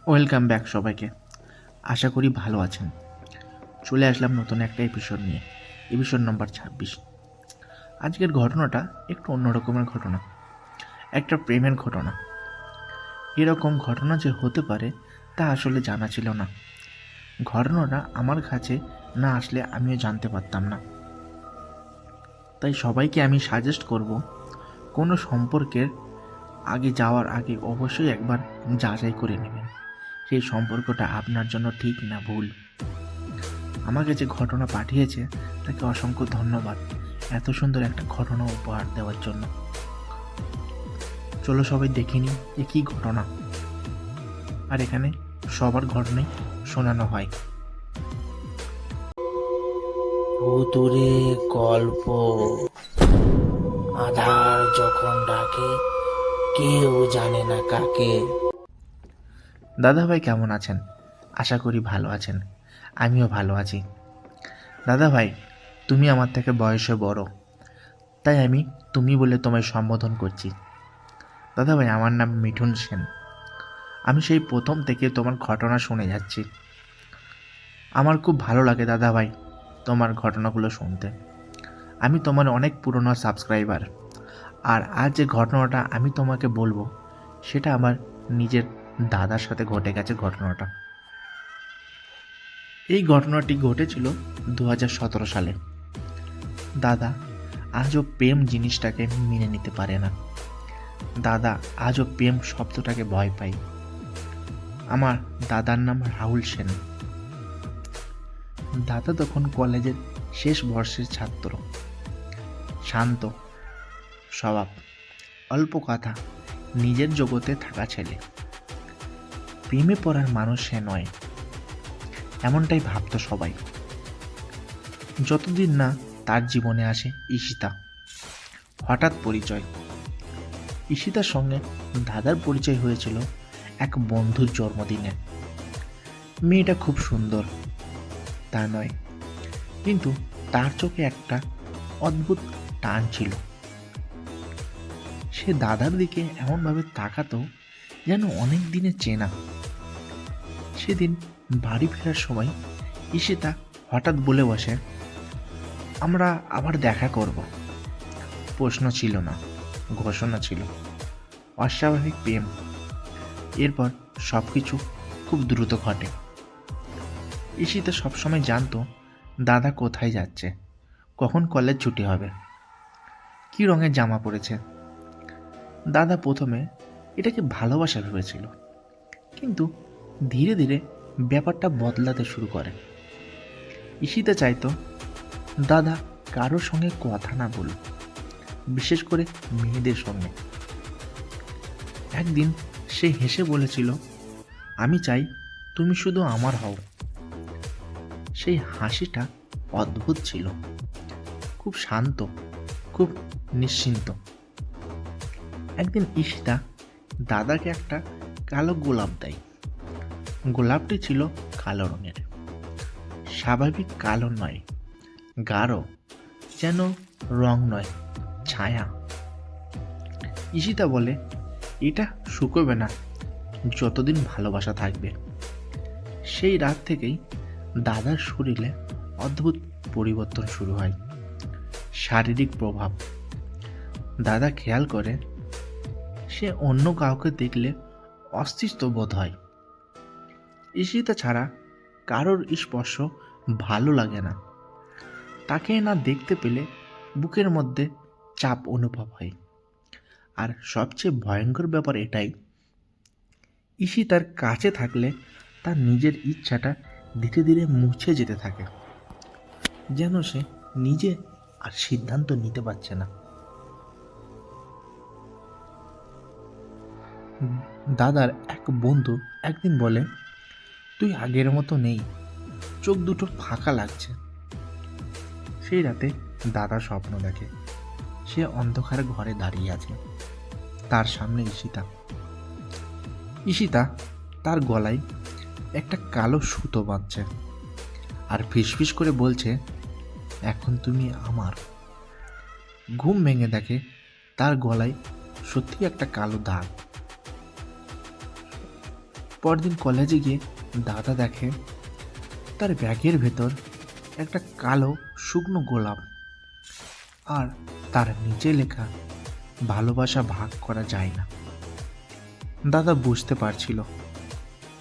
Welcome back সবাইকে। আশা করি ভালো আছেন। চলে আসলাম নতুন একটা এপিসোড নিয়ে, এপিসোড নম্বর 26। আজকের ঘটনাটা একটু অন্য রকমের ঘটনা, একটা প্রেমের ঘটনা। এরকম ঘটনা যে হতে পারে তা আসলে জানা ছিল না। ঘটনাটা আমার কাছে না আসলে আমিও জানতে পারতাম না। তাই সবাইকে আমি সাজেস্ট করব, কোনো সম্পর্কের আগে যাওয়ার আগে অবশ্যই একবার যাচাই করে নেবেন সেই সম্পর্কটা আপনার জন্য ঠিক না ভুল। আমাকে যে ঘটনা পাঠিয়েছে তাকে অসংখ্য ধন্যবাদ এত সুন্দর একটা ঘটনা উপহার দেওয়ার জন্য। চলো সবাই দেখে নিই যে কী ঘটনা। আর এখানে সবার ঘটনাই শোনানো হয়। ভুতুরে গল্প। আধার যখন ডাকে, কেউ জানে না কাকে। দাদাভাই কেমন আছেন? আশা করি ভালো আছেন। আমিও ভালো আছি। দাদাভাই, তুমি আমার থেকে বয়সে বড়, তাই আমি তুমি বলে তোমায় সম্বোধন করছি। দাদাভাই, আমার নাম মিঠুন সেন। আমি সেই প্রথম থেকে তোমার ঘটনা শুনে যাচ্ছি। আমার খুব ভালো লাগে দাদাভাই তোমার ঘটনাগুলো শুনতে। আমি তোমার অনেক পুরনো সাবস্ক্রাইবার। আর আজ যে ঘটনাটা আমি তোমাকে বলবো সেটা আমার নিজের দাদার সাথে ঘটে গেছে ঘটনাটা। এই ঘটনাটি ঘটেছিল 2017 সালে। দাদা আজও প্রেম জিনিসটাকে মেনে নিতে পারে না। দাদা আজও প্রেম শব্দটাকে ভয় পায়। আমার দাদার নাম রাহুল সেন। দাদা তখন কলেজের শেষ বর্ষের ছাত্র। শান্ত স্বভাব, অল্প কথা, নিজের জগতে থাকা ছেলে। প্রেমে পড়ার মানুষ সে নয়, এমনটাই ভাবতো সবাই, যতদিন না তার জীবনে আসে ঈশিতা। হঠাৎ পরিচয়। ঈশিতার সঙ্গে দাদার পরিচয় হয়েছিল এক বন্ধুর জন্মদিনে। মেয়েটা খুব সুন্দর তা নয়, কিন্তু তার চোখে একটা অদ্ভুত টান ছিল। সে দাদার দিকে এমনভাবে তাকাতো যেন অনেক দিনের চেনা। সেদিন বাড়ি ফেরার সময় ঈশিতা হঠাৎ বলে বসে, আমরা আবার দেখা করব। প্রশ্ন ছিল না, ঘোষণা ছিল। অস্বাভাবিক প্রেম। এরপর সব কিছু খুব দ্রুত ঘটে। ঈশিতা সবসময় জানতো দাদা কোথায় যাচ্ছে, কখন কলেজ ছুটি হবে, কী রঙের জামা পরেছে। দাদা প্রথমে এটাকে ভালোবাসা ভেবেছিল, কিন্তু ধীরে ধীরে ব্যাপারটা বদলাতে শুরু করে। ঈশিতা চাইতো দাদা কারোর সঙ্গে কথা না বলুক, বিশেষ করে মেয়েদের সঙ্গে। একদিন সে হেসে বলেছিল, আমি চাই তুমি শুধু আমার হও। সেই হাসিটা অদ্ভুত ছিল, খুব শান্ত, খুব নিশ্চিন্ত। একদিন ঈশিতা দাদাকে একটা কালো গোলাপ দেয়। গোলাপটি ছিল কালো রঙের, স্বাভাবিক কালো নয়, গাঢ়, যেন রং নয়, ছায়া। ঈশিতা বলে, এটা শুকোবে না যতদিন ভালোবাসা থাকবে। সেই রাত থেকেই দাদার শরীরে অদ্ভুত পরিবর্তন শুরু হয়। শারীরিক প্রভাব। দাদা খেয়াল করে সে অন্য কাউকে দেখলে অস্তিত্ব বোধ হয়। ঈশিতা ছাড়া কারোর স্পর্শ ভালো লাগে না। তাকে না দেখতে পেলে বুকের মধ্যে চাপ অনুভব হয়। আর সবচেয়ে ভয়ঙ্কর ব্যাপার এটাই, ঈশিতার কাছে থাকলে তার নিজের ইচ্ছাটা ধীরে ধীরে মুছে যেতে থাকে, যেন সে নিজে আর সিদ্ধান্ত নিতে পারছে না। দাদার এক বন্ধু একদিন বলে, তুই আগের মতো নেই, চোখ দুটো ফাঁকা লাগছে। সেই রাতে দাদা স্বপ্ন দেখে সে অন্ধকার ঘরে দাঁড়িয়ে আছে, তার সামনে ঈশিতা। ঈশিতা তার গলায় একটা কালো সুতো বাঁধছে আর ফিসফিস করে বলছে, এখন তুমি আমার। ঘুম ভেঙে দেখে তার গলায় সত্যি একটা কালো দাগ। পরদিন কলেজে গিয়ে দাদা দেখে তার ব্যাগের ভেতর একটা কালো শুকনো গোলাপ, আর তার নিচে লেখা ভালোবাসা ভাগ করা যায় না। দাদা বুঝতে পারছিল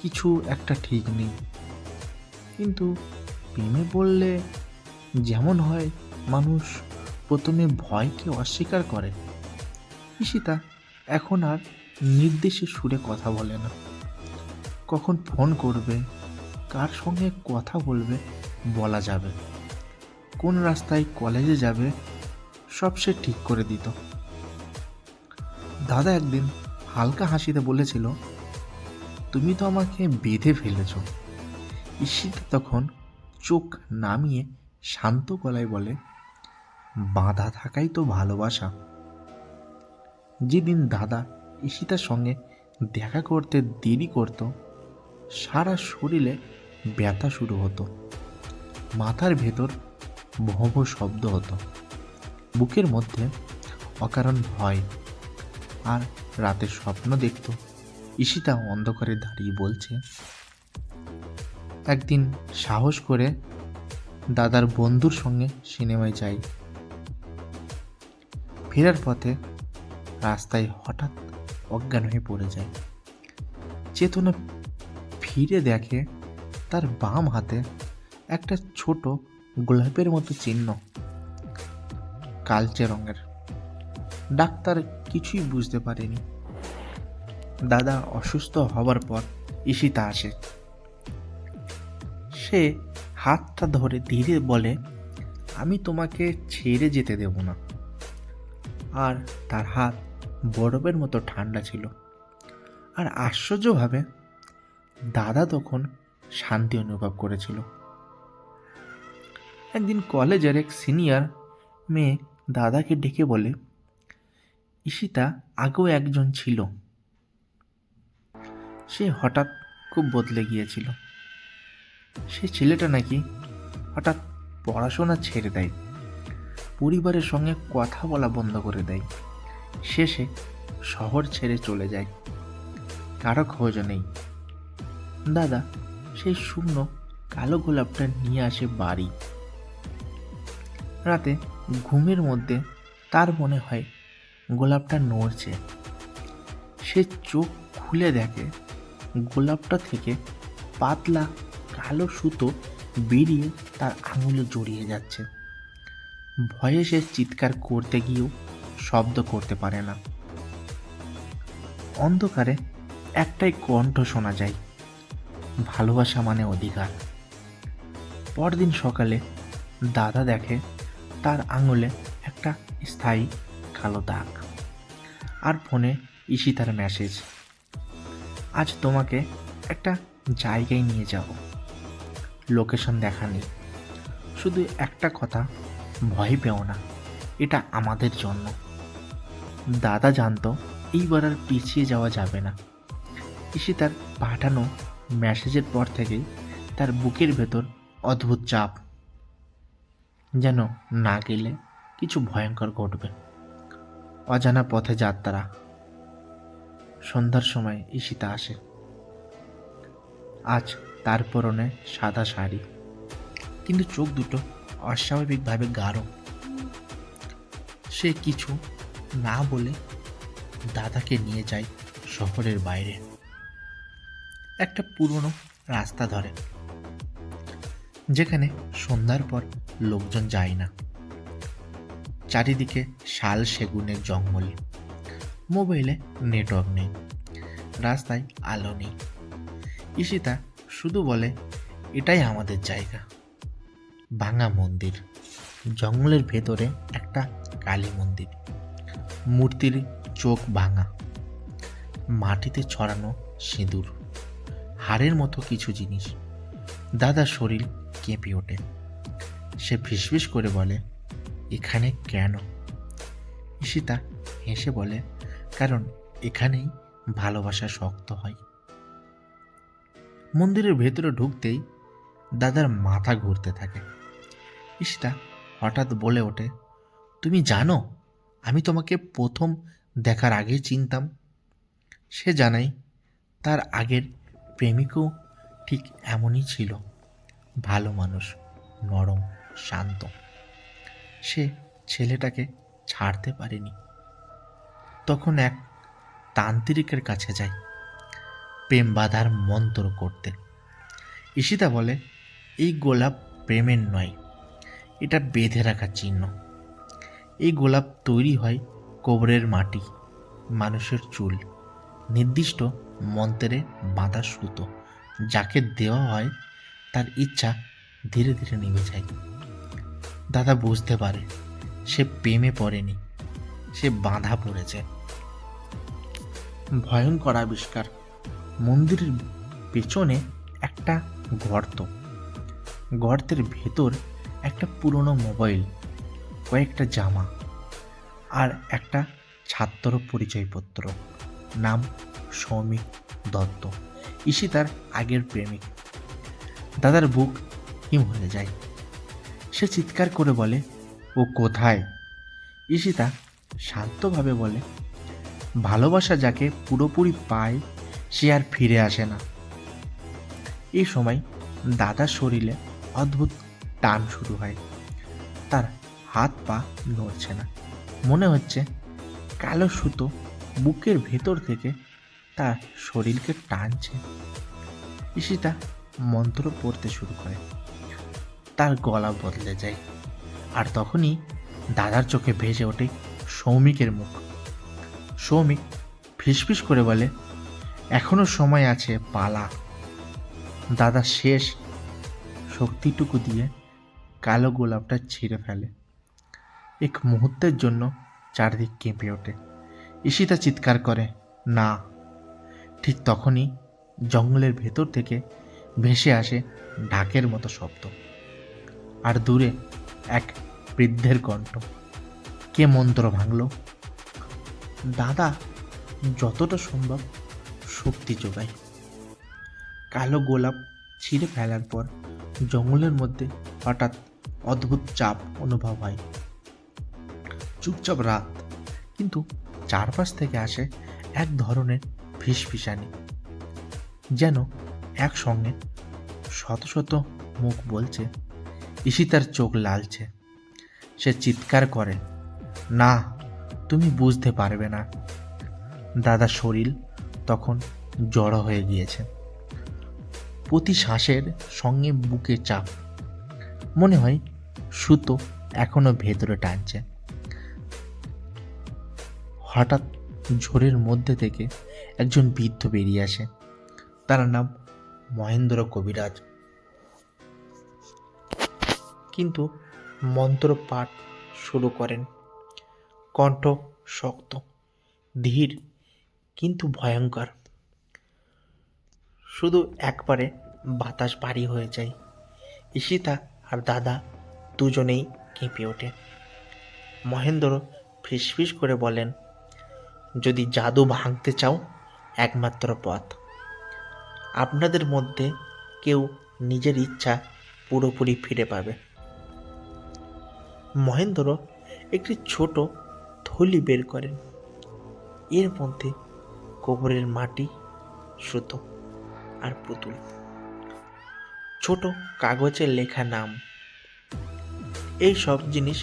কিছু একটা ঠিক নেই, কিন্তু প্রেমে বললে যেমন হয়, মানুষ প্রথমে ভয়কে অস্বীকার করে। ঈশিতা এখন আর নির্দেশে সুরে কথা বলে না। কখন ফোন করবে, কার সঙ্গে কথা বলবে বলা যাবে, কোন রাস্তায় কলেজে যাবে সব সে ঠিক করে দিত। দাদা একদিন হালকা হাসিতে বলেছিল, তুমি তো আমাকে বেঁধে ফেলেছ। ঈশিতা তখন চোখ নামিয়ে শান্ত গলায় বলে, বাঁধা থাকাই তো ভালোবাসা। যেদিন দাদা ঈশিতার সঙ্গে দেখা করতে দেরি করত, সারা শরীরে ব্যথা শুরু হতো, মাথার ভেতর ভব শব্দ হতো, বুকের মধ্যে অকারণ ভয়, আর রাতে স্বপ্ন দেখত ঈশিতা অন্ধকারে দাঁড়িয়ে বলছে, একদিন সাহস করে দাদার বন্ধুর সঙ্গে সিনেমায় যাই। ফেরার পথে রাস্তায় হঠাৎ অজ্ঞান হয়ে পড়ে যায়। চেতনা ফিরে দেখে তার বাম হাতে একটা ছোট গোলাপের মতো চিহ্ন, কালচে রঙের। ডাক্তার কিছুই বুঝতে পারেনি। দাদা অসুস্থ হবার পর ঈশিতা আসে। সে হাতটা ধরে ধীরে বলে, আমি তোমাকে ছেড়ে যেতে দেব না। আর তার হাত বরফের মতো ঠান্ডা ছিল। আর আশ্চর্যভাবে দাদা তখন শান্তি অনুভব করেছিল। একদিন কলেজের এক সিনিয়র মেয়ে দাদাকে ডেকে বলে, ঈশিতা আগেও একজন ছিল, সে হঠাৎ খুব বদলে গিয়েছিল। সে ছেলেটা নাকি হঠাৎ পড়াশোনা ছেড়ে দেয়, পরিবারের সঙ্গে কথা বলা বন্ধ করে দেয়, শেষে শহর ছেড়ে চলে যায়, কারো খোঁজ নেই। দাদা সেই শুকনো কালো গোলাপটা নিয়ে আসে বাড়ি। রাতে ঘুমের মধ্যে তার মনে হয় গোলাপটা নড়ছে। সে চোখ খুলে দেখে গোলাপটা থেকে পাতলা কালো সুতো বেরিয়ে তার আঙুলে জড়িয়ে যাচ্ছে। ভয়ে সে চিৎকার করতে গিয়েও শব্দ করতে পারে না। অন্ধকারে একটাই কণ্ঠ শোনা যায়, ভালোবাসা মানে অধিকার। পরদিন সকালে দাদা দেখে তার আঙুলে একটা স্থায়ী কালো দাগ, আর ফোনে ঈশিতার মেসেজ, আজ তোমাকে একটা জায়গায় নিয়ে যাব, লোকেশন দেখা নেই, শুধু একটা কথা, ভয় পেও না, এটা আমাদের জন্য। দাদা জানতো এইবার আর পিছিয়ে যাওয়া যাবে না। ঈশিতার পাঠানো মেসেজের পর থেকেই তার বুকের ভেতর অদ্ভুত চাপ, যেন না গেলে কিছু ভয়ঙ্কর ঘটবে। অজানা পথে যাত্রা। সন্ধ্যার সময় ঈশিতা আসে। আজ তার পরনে সাদা শাড়ি, কিন্তু চোখ দুটো অস্বাভাবিকভাবে গাঢ়। সে কিছু না বলে দাদাকে নিয়ে যায় শহরের বাইরে। একটা পুরনো রাস্তা ধরে, যেখানে সন্ধ্যার পর লোকজন যায় না। চারিদিকে শাল সেগুনের জঙ্গল, মোবাইলে নেটওয়ার্ক নেই, রাস্তায় আলো নেই। ঈশিতা শুধু বলে, এটাই আমাদের জায়গা। ভাঙা মন্দির, জঙ্গলের ভেতরে একটা কালী মন্দির, মূর্তির চোখ ভাঙা, মাটিতে ছড়ানো সিঁদুর, হাড়ের মতো কিছু জিনিস। দাদার শরীর কেঁপে ওঠে। সে ফিসফিস করে বলে, এখানে কেন? ঈশিতা হেসে বলে, কারণ এখানেই ভালোবাসা শক্ত হয়। মন্দিরের ভেতরে ঢুকতেই দাদার মাথা ঘুরতে থাকে। ঈশিতা হঠাৎ বলে ওঠে, তুমি জানো, আমি তোমাকে প্রথম দেখার আগেই চিনতাম। সে জানাই তার আগের প্রেমিকও ঠিক এমনই ছিল, ভালো মানুষ, নরম, শান্ত। সে ছেলেটাকে ছাড়তে পারেনি। তখন এক তান্ত্রিকের কাছে যায় প্রেম বাধার মন্ত্র করতে। ঈশিতা বলে, এই গোলাপ প্রেমের নয়, এটা বেঁধে রাখা চিহ্ন। এই গোলাপ তৈরি হয় কবরের মাটি, মানুষের চুল, নির্দিষ্ট মন্ত্রে বাঁধা সুতো। যাকে দেওয়া হয় তার ইচ্ছা ধীরে ধীরে নিভে যায়। দাদা বুঝতে পারে সে প্রেমে পড়েনি, সে বাঁধা পড়েছে। ভয়ঙ্কর আবিষ্কার। মন্দিরের পেছনে একটা গর্ত, গর্তের ভেতর একটা পুরনো মোবাইল, কয়েকটা জামা আর একটা ছাত্র পরিচয়পত্র। নাম সৌমিক দত্ত, ঈশিতার আগের প্রেমিক। দাদার বুক হিম হয়ে যায়। সে চিৎকার করে বলে, ও কোথায়? ঈশিতা শান্তভাবে বলে, ভালোবাসা যাকে পুরোপুরি পায় সে আর ফিরে আসে না। এই সময় দাদার শরীরে অদ্ভুত টান শুরু হয়। তার হাত পা নড়ছে না, মনে হচ্ছে কালো সুতো বুকের ভেতর থেকে তার শরীরকে টানছে। ঈশিতা মন্ত্র পড়তে শুরু করে, তার গলা বদলে যায়। আর তখনই দাদার চোখে ভেসে ওঠে সৌমিকের মুখ। সৌমিক ফিসফিস করে বলে, এখনো সময় আছে, পালা। দাদা শেষ শক্তিটুকু দিয়ে কালো গোলাপটা ছিঁড়ে ফেলে। এক মুহূর্তের জন্য চারদিক কেঁপে ওঠে। ঈশিতা চিৎকার করে, না। ঠিক তখনই জঙ্গলের ভেতর থেকে ভেসে আসে ঢাকের মতো শব্দ, আর দূরে এক বৃদ্ধের কণ্ঠ। কে মন্ত্র ভাঙল? দাদা যতটা সম্ভব শক্তি যোগায়। কালো গোলাপ ছিঁড়ে ফেলার পর জঙ্গলের মধ্যে হঠাৎ অদ্ভুত চাপ অনুভব হয়। চুপচাপ রাত, কিন্তু চারপাশ থেকে আসে এক ধরনের ফিসফিসানি, যেন একসঙ্গে শত শত মুখ বলছে। ঈশিতার চোখ লালছে। সে চিৎকার করে, না, তুমি বুঝতে পারবে না। দাদার শরীর তখন জড়ো হয়ে গিয়েছে। প্রতি শ্বাসের সঙ্গে বুকে চাপ, মনে হয় সুতো এখনো ভেতরে টানছে। হঠাৎ ঝোরের মধ্যে থেকে একজন বৃদ্ধ বেরিয়ে আসে। তার নাম মহেন্দ্র কবিরাজ। কিন্তু মন্ত্র পাঠ শুরু করেন। কণ্ঠ শক্ত, ধীর, কিন্তু ভয়ঙ্কর। শুধু একবারে বাতাস ভারী হয়ে যায়। ঈশিতা আর দাদা দুজনেই কেঁপে ওঠে। মহেন্দ্র ফিসফিস করে বলেন, যদি জাদু ভাঙতে চাও, একমাত্র পথ আপনাদের মধ্যে কেউ নিজের ইচ্ছা পুরোপুরি ফিরে পাবে। মহেন্দ্র একটি ছোট থলি বের করেন। এর মধ্যে কবরের মাটি, সুতো আর পুতুল, ছোট কাগজে লেখা নাম। এই সব জিনিস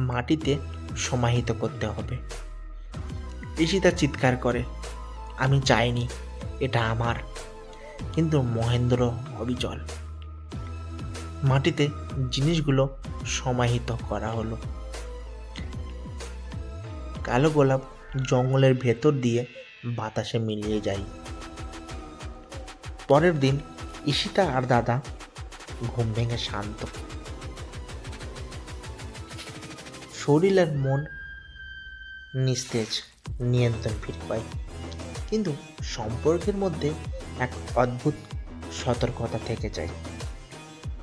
মাটিতে সমাহিত করতে হবে। ঈশিতা চিৎকার করে, আমি চাইনি, এটা আমার। কিন্তু মহেন্দ্র অবিচল। মাটিতে জিনিসগুলো সমাহিত করা হলো। কালো গোলাপ জঙ্গলের ভেতর দিয়ে বাতাসে মিলিয়ে যায়। পরের দিন ঈশিতা আর দাদা ঘুম ভেঙে শান্ত। শরীর আর মন নিস্তেজ, নিয়ন্ত্রণ ফিরে পায়। কিন্তু সম্পর্কের মধ্যে এক অদ্ভুত সতর্কতা থেকে যায়।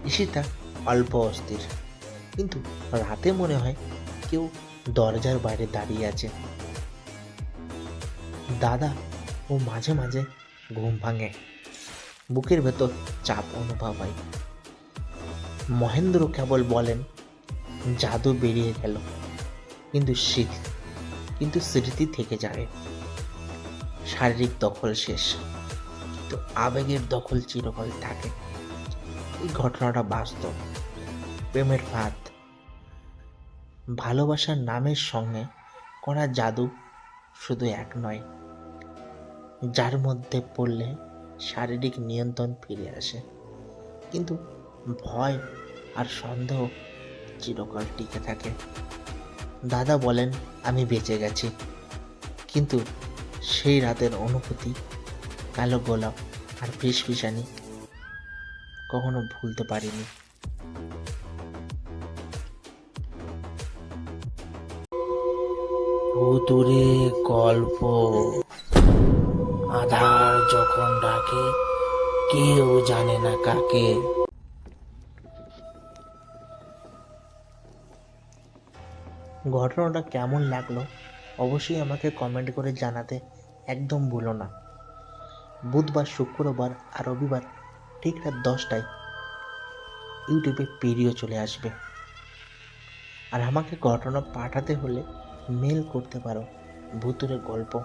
ঈশিতা অল্প অস্থির, কিন্তু রাতে মনে হয় কেউ দরজার বাইরে দাঁড়িয়ে আছে। দাদা ও মাঝে মাঝে ঘুম ভাঙে, বুকের ভেতর চাপ অনুভব হয়। মহেন্দ্র কেবল বলেন, জাদু বেরিয়ে গেল, কিন্তু স্মৃতি থেকে যায়। শারীরিক দখল শেষ। তো আবেগের দখল চিরকাল থাকে। এই ঘটনাটা বাস্তব। প্রেমের ফাঁদ, ভালোবাসার নামের সঙ্গে করা জাদু শুধু এক নয়, যার মধ্যে পড়লে শারীরিক নিয়ন্ত্রণ ফিরে আসে, কিন্তু ভয় আর সন্দেহ চিরকাল টিকে থাকে। দাদা বলেন আমি বেঁচে গেছি, কিন্তু সেই রাতের অনুভূতি, কালো গোলাপ আর ফিসফিসানি কখনো ভুলতে পারিনি। ভুতুরে গল্প। আধার যখন ডাকে, কেউ জানে না কাকে। ঘটনাটা কেমন লাগলো অবশ্যই আমাকে কমেন্ট করে জানাতে একদম ভুলো না। বুধবার, শুক্রবার আর রবিবার ঠিক রাত 10টায় ইউটিউবে ভিডিও চলে আসবে। আর আমাকে ঘটনা পাঠাতে হলে মেল করতে পারো ভুতুরে গল্প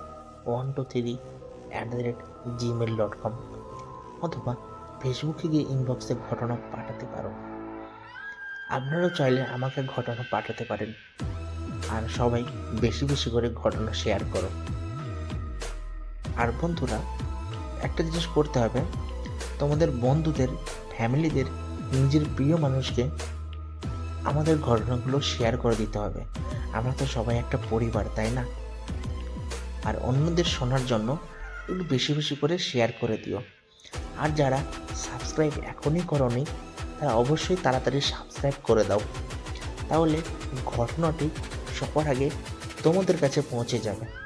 123@gmail.com, অথবা ফেসবুকে গিয়ে ইনবক্সে ঘটনা পাঠাতে পারো। আপনারাও চাইলে আমাকে ঘটনা পাঠাতে পারেন। আর সবাই বেশি বেশি করে ঘটনা শেয়ার করো। আর বন্ধুরা, একটা জিনিস করতে হবে, তোমাদের বন্ধুদের, ফ্যামিলিদের, নিজের প্রিয় মানুষকে আমাদের ঘটনাগুলো শেয়ার করে দিতে হবে। আমরা তো সবাই একটা পরিবার, তাই না? আর অন্যদের শোনার জন্য একটু বেশি বেশি করে শেয়ার করে দিও। আর যারা সাবস্ক্রাইব এখনই করোনি তারা অবশ্যই তাড়াতাড়ি সাবস্ক্রাইব করে দাও, তাহলে ঘটনাটি সবার আগে তোমাদের কাছে পৌঁছে যাবে।